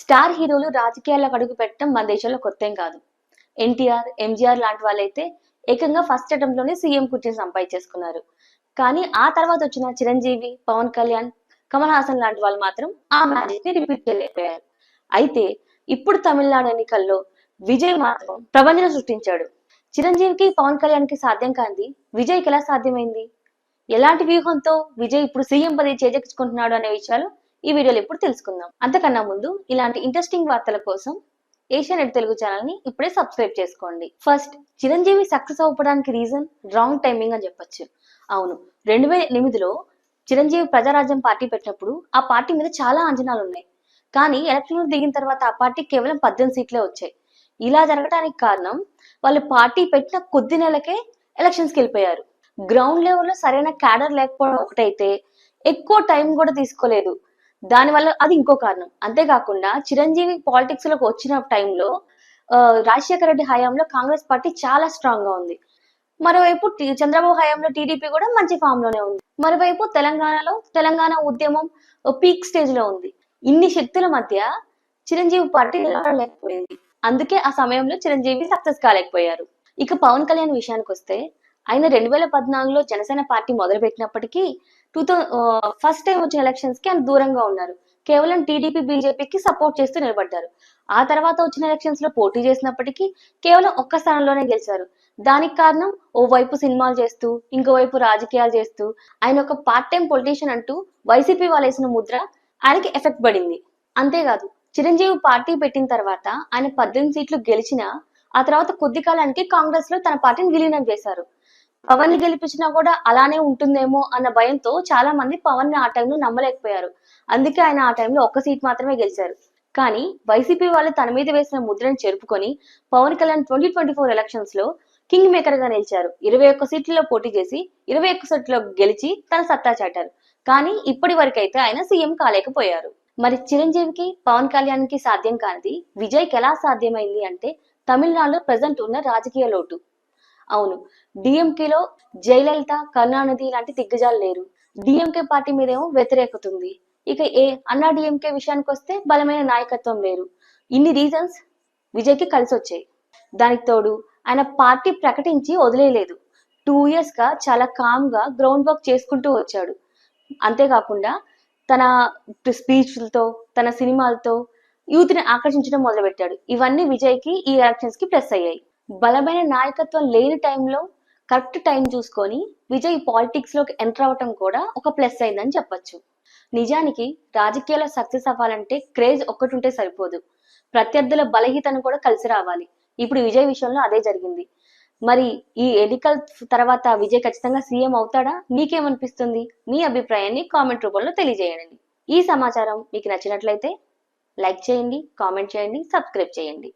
Star హీరోలు రాజకీయాల్లోకి అడుగు పెట్టడం మన దేశంలో కొత్తేం కాదు. ఎన్టీఆర్, ఎంజీఆర్ లాంటి వాళ్ళైతే ఏకంగా ఫస్ట్ అటెంప్ట్ లోనే సీఎం కుర్చీని సంపాదించేసుకున్నారు. కానీ ఆ తర్వాత వచ్చిన చిరంజీవి, పవన్ కళ్యాణ్, కమల్ హాసన్ లాంటి వాళ్ళు మాత్రం ఆ మ్యాజిక్ ని రిపీట్ చేయలేకపోయారు. అయితే ఇప్పుడు తమిళనాడు ఎన్నికల్లో విజయ్ మాత్రం ప్రపంచం సృష్టించాడు. చిరంజీవికి, పవన్ కళ్యాణ్ కి సాధ్యం కాంది విజయ్కి ఎలా సాధ్యమైంది? ఎలాంటి వ్యూహంతో విజయ్ ఇప్పుడు సీఎం పదవి చేజెక్కించుకుంటున్నాడు అనే విషయాలు ఈ వీడియోలో ఇప్పుడు తెలుసుకుందాం. అంతకన్నా ముందు ఇలాంటి ఇంట్రెస్టింగ్ వార్తల కోసం ఏషియానెట్ తెలుగు ఛానల్ ని ఇప్పుడే సబ్స్క్రైబ్ చేసుకోండి. ఫస్ట్, చిరంజీవి సక్సెస్ అవ్వడానికి రీజన్ రాంగ్ టైమింగ్ అని చెప్పొచ్చు. అవును, 2008లో చిరంజీవి ప్రజారాజ్యం పార్టీ పెట్టినప్పుడు ఆ పార్టీ మీద చాలా అంచనాలు ఉన్నాయి. కానీ ఎలక్షన్ దిగిన తర్వాత ఆ పార్టీ కేవలం 18 సీట్లే వచ్చాయి. ఇలా జరగడానికి కారణం వాళ్ళు పార్టీ పెట్టిన కొద్ది నెలకే ఎలక్షన్స్ కి వెళ్ళిపోయారు. గ్రౌండ్ లెవెల్లో సరైన క్యాడర్ లేకపోవడం ఒకటైతే ఎక్కువ టైం కూడా తీసుకోలేదు. దానివల్ల అది ఇంకో కారణం. అంతేకాకుండా చిరంజీవి పాలిటిక్స్ లోకి వచ్చిన టైంలో రాజశేఖర రెడ్డి హయాంలో కాంగ్రెస్ పార్టీ చాలా స్ట్రాంగ్ గా ఉంది. మరోవైపు చంద్రబాబు హయాంలో టీడీపీ కూడా మంచి ఫామ్ లోనే ఉంది. మరోవైపు తెలంగాణలో తెలంగాణ ఉద్యమం పీక్ స్టేజ్ లో ఉంది. ఇన్ని శక్తుల మధ్య చిరంజీవి పార్టీ నిలబడలేకపోయింది. అందుకే ఆ సమయంలో చిరంజీవి సక్సెస్ కాలేకపోయారు. ఇక పవన్ కళ్యాణ్ విషయానికి వస్తే ఆయన 2014లో జనసేన పార్టీ మొదలు పెట్టినప్పటికీ ఫస్ట్ టైం వచ్చిన ఎలక్షన్స్ కి ఆయన దూరంగా ఉన్నారు. కేవలం టీడీపీ, బీజేపీకి సపోర్ట్ చేస్తూ నిలబడ్డారు. ఆ తర్వాత వచ్చిన ఎలక్షన్స్ లో పోటీ చేసినప్పటికీ కేవలం ఒక్క స్థానంలోనే గెలిచారు. దానికి కారణం ఓవైపు సినిమాలు చేస్తూ ఇంకోవైపు రాజకీయాలు చేస్తూ ఆయన ఒక పార్ట్ టైం పొలిటీషియన్ అంటూ వైసీపీ వాళ్ళు వేసిన ముద్ర ఆయనకి ఎఫెక్ట్ పడింది. అంతేకాదు, చిరంజీవి పార్టీ పెట్టిన తర్వాత ఆయన 18 సీట్లు గెలిచినా ఆ తర్వాత కొద్ది కాలానికి కాంగ్రెస్ లో తన పార్టీని విలీనం చేశారు. పవన్ ని గెలిపించినా కూడా అలానే ఉంటుందేమో అన్న భయంతో చాలా మంది పవన్ ని ఆ టైంలో నమ్మలేకపోయారు. అందుకే ఆయన ఆ టైంలో ఒక్క సీట్ మాత్రమే గెలిచారు. కానీ వైసీపీ వాళ్ళు తన మీద వేసిన ముద్రను చెరుపుకొని పవన్ కళ్యాణ్ 2024 ఎలక్షన్స్ లో కింగ్ మేకర్ గా నిలిచారు. 21 సీట్లలో పోటీ చేసి 21 సీట్లలో గెలిచి తన సత్తా చాటారు. కానీ ఇప్పటి వరకైతే ఆయన సీఎం కాలేకపోయారు. మరి చిరంజీవికి, పవన్ కళ్యాణ్ కి సాధ్యం కానిది విజయ్కి ఎలా సాధ్యమైంది అంటే తమిళనాడులో ప్రజెంట్ ఉన్న రాజకీయ లోటు. అవును, డిఎంకేలో జయలలిత, కరుణానిధి లాంటి దిగ్గజాలు లేరు. డిఎంకే పార్టీ మీదేమో వ్యతిరేకత ఉంది. ఇక అన్నా డిఎంకే విషయానికి వస్తే బలమైన నాయకత్వం లేరు. ఇన్ని రీజన్స్ విజయ్కి కలిసి వచ్చాయి. దానికి తోడు ఆయన పార్టీ ప్రకటించి వదిలేయలేదు. 2 years గా చాలా కామ్ గా గ్రౌండ్ వర్క్ చేసుకుంటూ వచ్చాడు. అంతేకాకుండా తన స్పీచ్లతో, తన సినిమాలతో యూత్ ని ఆకర్షించడం మొదలుపెట్టాడు. ఇవన్నీ విజయ్కి ఈ ఎలక్షన్స్ కి ప్లస్ అయ్యాయి. బలమైన నాయకత్వం లేని టైంలో కరెక్ట్ టైం చూసుకొని విజయ్ పాలిటిక్స్ లోకి ఎంటర్ అవ్వటం కూడా ఒక ప్లస్ అయిందని చెప్పొచ్చు. నిజానికి రాజకీయాల్లో సక్సెస్ అవ్వాలంటే క్రేజ్ ఒక్కటి ఉంటే సరిపోదు, ప్రత్యర్థుల బలహీనతను కూడా కలిసి రావాలి. ఇప్పుడు విజయ్ విషయంలో అదే జరిగింది. మరి ఈ ఎన్నికల తర్వాత విజయ్ ఖచ్చితంగా సీఎం అవుతాడా? మీకేమనిపిస్తుంది? మీ అభిప్రాయాన్ని కామెంట్ రూపంలో తెలియజేయండి. ఈ సమాచారం మీకు నచ్చినట్లయితే లైక్ చేయండి, కామెంట్ చేయండి, సబ్స్క్రైబ్ చేయండి.